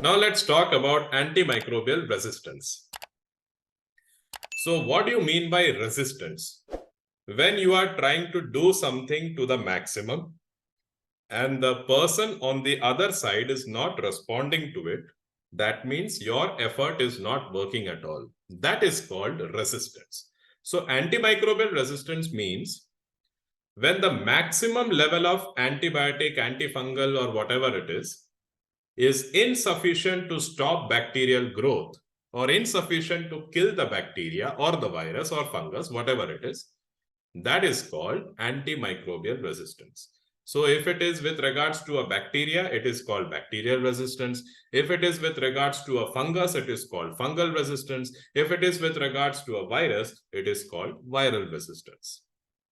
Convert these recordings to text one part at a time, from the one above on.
Now let's talk about antimicrobial resistance. So what do you mean by resistance? When you are trying to do something to the maximum and the person on the other side is not responding to it, that means your effort is not working at all. That is called resistance. So antimicrobial resistance means when the maximum level of antibiotic, antifungal, or whatever it is insufficient to stop bacterial growth or insufficient to kill the bacteria or the virus or fungus, whatever it is, that is called antimicrobial resistance. So if it is with regards to a bacteria, it is called bacterial resistance. If it is with regards to a fungus, it is called fungal resistance. If it is with regards to a virus, it is called viral resistance.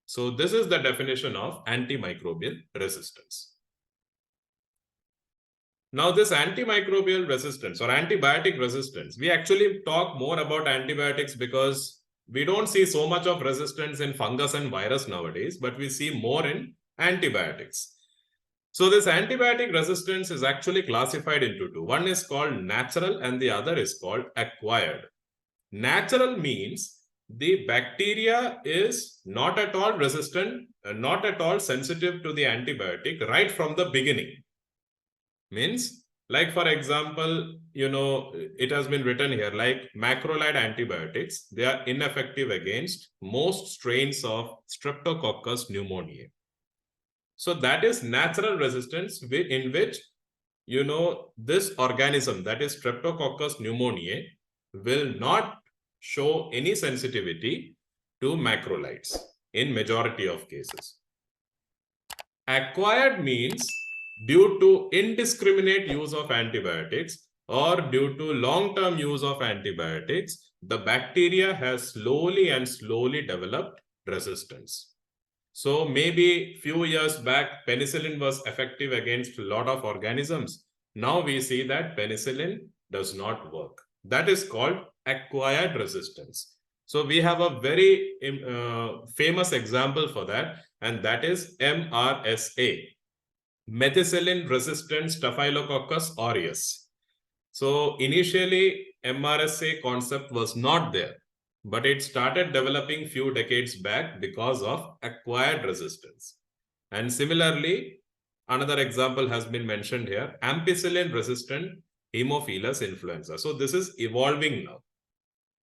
So this is the definition of antimicrobial resistance. Now this antimicrobial resistance or antibiotic resistance, we actually talk more about antibiotics because we don't see so much of resistance in fungus and virus nowadays, but we see more in antibiotics. So this antibiotic resistance is actually classified into two. One is called natural and the other is called acquired. Natural means the bacteria is not at all resistant, not at all sensitive to the antibiotic right from the beginning. Means, like for example, it has been written here, like macrolide antibiotics, they are ineffective against most strains of Streptococcus pneumoniae. So that is natural resistance in which, this organism, that is Streptococcus pneumoniae, will not show any sensitivity to macrolides in majority of cases. Acquired means due to indiscriminate use of antibiotics or due to long-term use of antibiotics, the bacteria has slowly developed resistance. So maybe few years back, penicillin was effective against a lot of organisms. Now we see that penicillin does not work. That is called acquired resistance. So we have a very famous example for that, and that is MRSA, methicillin-resistant Staphylococcus aureus. So initially, MRSA concept was not there, but it started developing few decades back because of acquired resistance. And similarly, another example has been mentioned here, ampicillin-resistant Haemophilus influenza. So this is evolving now.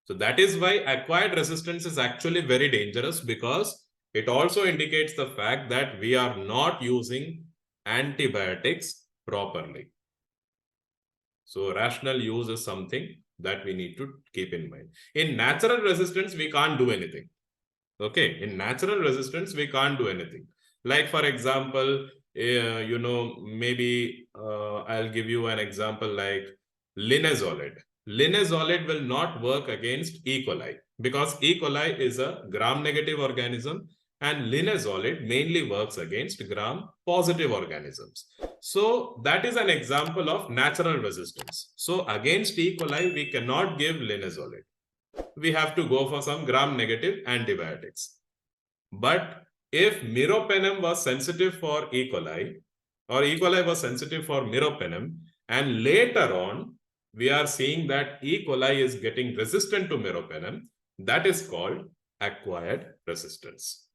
So that is why acquired resistance is actually very dangerous, because it also indicates the fact that we are not using antibiotics properly. So rational use is something that we need to keep in mind. In natural resistance, we can't do anything. Okay, in natural resistance, we can't do anything. Like for example, maybe I'll give you an example like linezolid. Linezolid will not work against E. coli because E. coli is a gram-negative organism, and linezolid mainly works against gram-positive organisms. So that is an example of natural resistance. So against E. coli, we cannot give linezolid. We have to go for some gram-negative antibiotics. But if meropenem was sensitive for E. coli, or E. coli was sensitive for meropenem, and later on, we are seeing that E. coli is getting resistant to meropenem, that is called acquired resistance.